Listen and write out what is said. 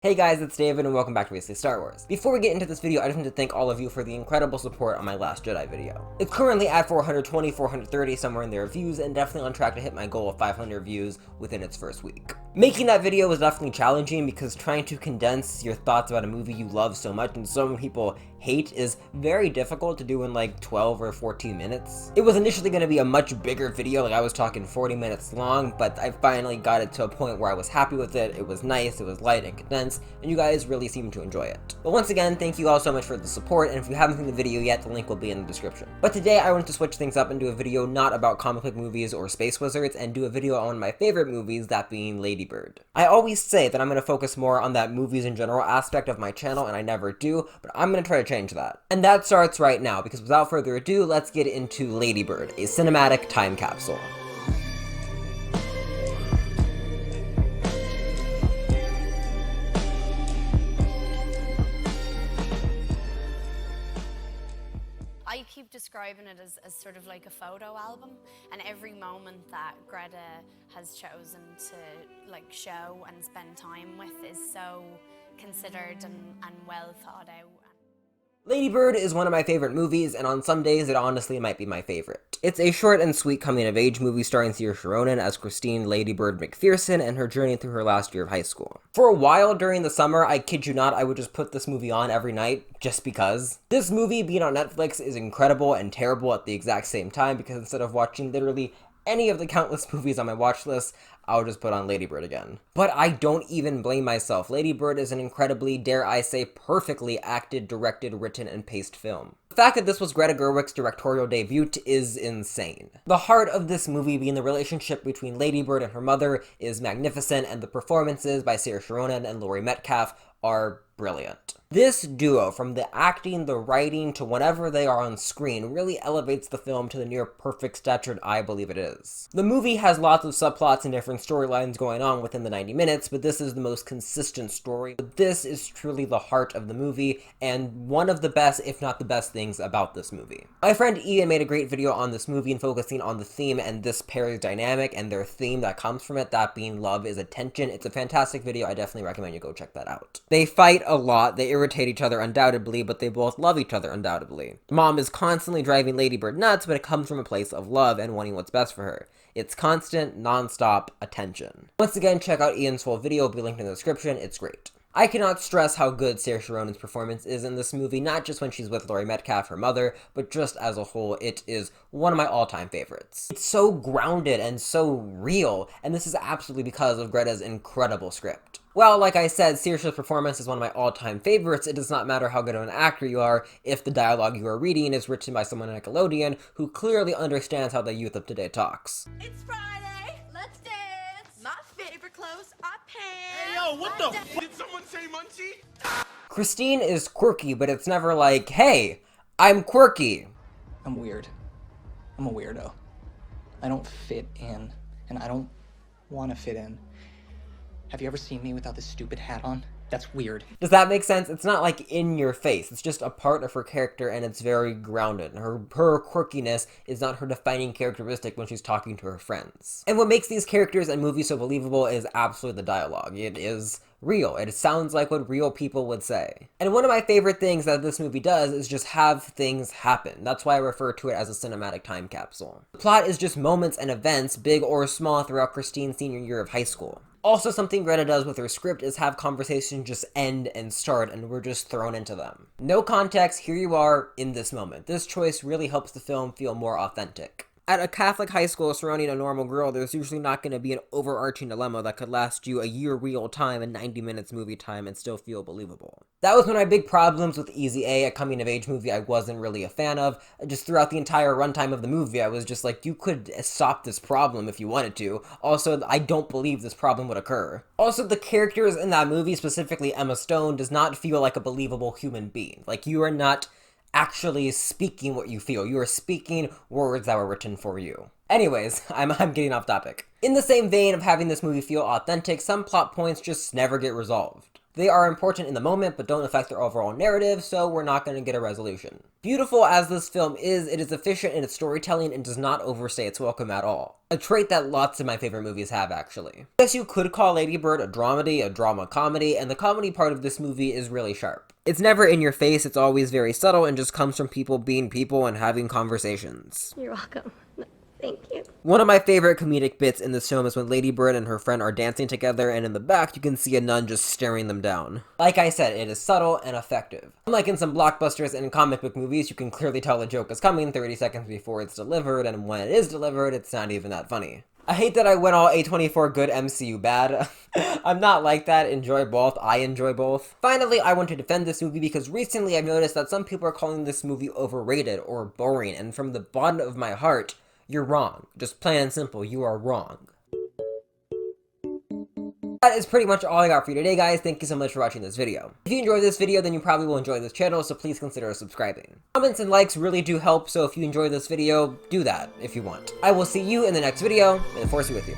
Hey guys, it's David and welcome back to Basically Star Wars. Before we get into this video, I just want to thank all of you for the incredible support on my Last Jedi video. It's currently at 420, 430, somewhere in there views, and definitely on track to hit my goal of 500 views within its first week. Making that video was definitely challenging because trying to condense your thoughts about a movie you love so much and so many people hate is very difficult to do in like 12 or 14 minutes. It was initially going to be a much bigger video, like I was talking 40 minutes long, but I finally got it to a point where I was happy with it. It was nice, it was light and condensed, and you guys really seem to enjoy it. But once again, thank you all so much for the support, and if you haven't seen the video yet, the link will be in the description. But today I wanted to switch things up and do a video not about comic book movies or space wizards, and do a video on one of my favorite movies, that being Lady Bird. I always say that I'm going to focus more on that movies in general aspect of my channel, and I never do, but I'm going to try to change that. And that starts right now, because without further ado, let's get into Lady Bird, a cinematic time capsule. I keep describing it as sort of like a photo album, and every moment that Greta has chosen to like show and spend time with is so considered and well thought out. Lady Bird is one of my favorite movies, and on some days it honestly might be my favorite. It's a short and sweet coming-of-age movie starring Saoirse Ronan as Christine Lady Bird McPherson and her journey through her last year of high school. For a while during the summer, I kid you not, I would just put this movie on every night, just because. This movie being on Netflix is incredible and terrible at the exact same time, because instead of watching literally any of the countless movies on my watch list, I'll just put on Lady Bird again. But I don't even blame myself. Lady Bird is an incredibly, dare I say, perfectly acted, directed, written, and paced film. The fact that this was Greta Gerwig's directorial debut is insane. The heart of this movie being the relationship between Lady Bird and her mother is magnificent, and the performances by Saoirse Ronan and Laurie Metcalf are brilliant. This duo, from the acting, the writing, to whenever they are on screen, really elevates the film to the near perfect stature I believe it is. The movie has lots of subplots and different storylines going on within the 90 minutes, but this is the most consistent story. This is truly the heart of the movie, and one of the best, if not the best things about this movie. My friend Ian made a great video on this movie and focusing on the theme and this pair's dynamic and their theme that comes from it, that being love is attention. It's a fantastic video. I definitely recommend you go check that out. They fight a lot, they irritate each other undoubtedly, but they both love each other undoubtedly. Mom is constantly driving Lady Bird nuts, but it comes from a place of love and wanting what's best for her. It's constant, non-stop attention. Once again, check out Ian's full video, it'll be linked in the description, it's great. I cannot stress how good Saoirse Ronan's performance is in this movie, not just when she's with Laurie Metcalf, her mother, but just as a whole. It is one of my all-time favorites. It's so grounded and so real, and this is absolutely because of Greta's incredible script. Well, like I said, Saoirse's performance is one of my all-time favorites. It does not matter how good of an actor you are if the dialogue you are reading is written by someone at Nickelodeon who clearly understands how the youth of today talks. It's Friday, let's dance. My favorite clothes are pants. Hey yo, what the f? Did someone say munchie? Christine is quirky, but it's never like, hey, I'm quirky. I'm weird. I'm a weirdo. I don't fit in, and I don't want to fit in. Have you ever seen me without this stupid hat on? That's weird. Does that make sense? It's not like in your face. It's just a part of her character, and it's very grounded. Her quirkiness is not her defining characteristic when she's talking to her friends. And what makes these characters and movies so believable is absolutely the dialogue. It is real. It sounds like what real people would say. And one of my favorite things that this movie does is just have things happen. That's why I refer to it as a cinematic time capsule. The plot is just moments and events, big or small, throughout Christine's senior year of high school. Also, something Greta does with her script is have conversations just end and start, and we're just thrown into them. No context, here you are in this moment. This choice really helps the film feel more authentic. At a Catholic high school surrounding a normal girl, there's usually not going to be an overarching dilemma that could last you a year real time and 90 minutes movie time and still feel believable. That was one of my big problems with Easy A coming-of-age movie I wasn't really a fan of. Just throughout the entire runtime of the movie, I was just like, you could stop this problem if you wanted to. Also, I don't believe this problem would occur. Also, the characters in that movie, specifically Emma Stone, does not feel like a believable human being. Like, you are not actually speaking what you feel. You are speaking words that were written for you. Anyways, I'm getting off topic. In the same vein of having this movie feel authentic, some plot points just never get resolved. They are important in the moment, but don't affect their overall narrative, so we're not going to get a resolution. Beautiful as this film is, it is efficient in its storytelling and does not overstay its welcome at all. A trait that lots of my favorite movies have, actually. I guess you could call Lady Bird a dramedy, a drama-comedy, and the comedy part of this movie is really sharp. It's never in your face, it's always very subtle, and just comes from people being people and having conversations. You're welcome. Thank you. One of my favorite comedic bits in this film is when Lady Bird and her friend are dancing together, and in the back you can see a nun just staring them down. Like I said, it is subtle and effective. Unlike in some blockbusters and comic book movies, you can clearly tell a joke is coming 30 seconds before it's delivered, and when it is delivered, it's not even that funny. I hate that I went all A24 good MCU bad. I'm not like that, enjoy both, I enjoy both. Finally, I want to defend this movie because recently I've noticed that some people are calling this movie overrated or boring, and from the bottom of my heart, you're wrong. Just plain and simple, you are wrong. That is pretty much all I got for you today, guys. Thank you so much for watching this video. If you enjoyed this video, then you probably will enjoy this channel, so please consider subscribing. Comments and likes really do help, so if you enjoyed this video, do that if you want. I will see you in the next video, and the Force be with you.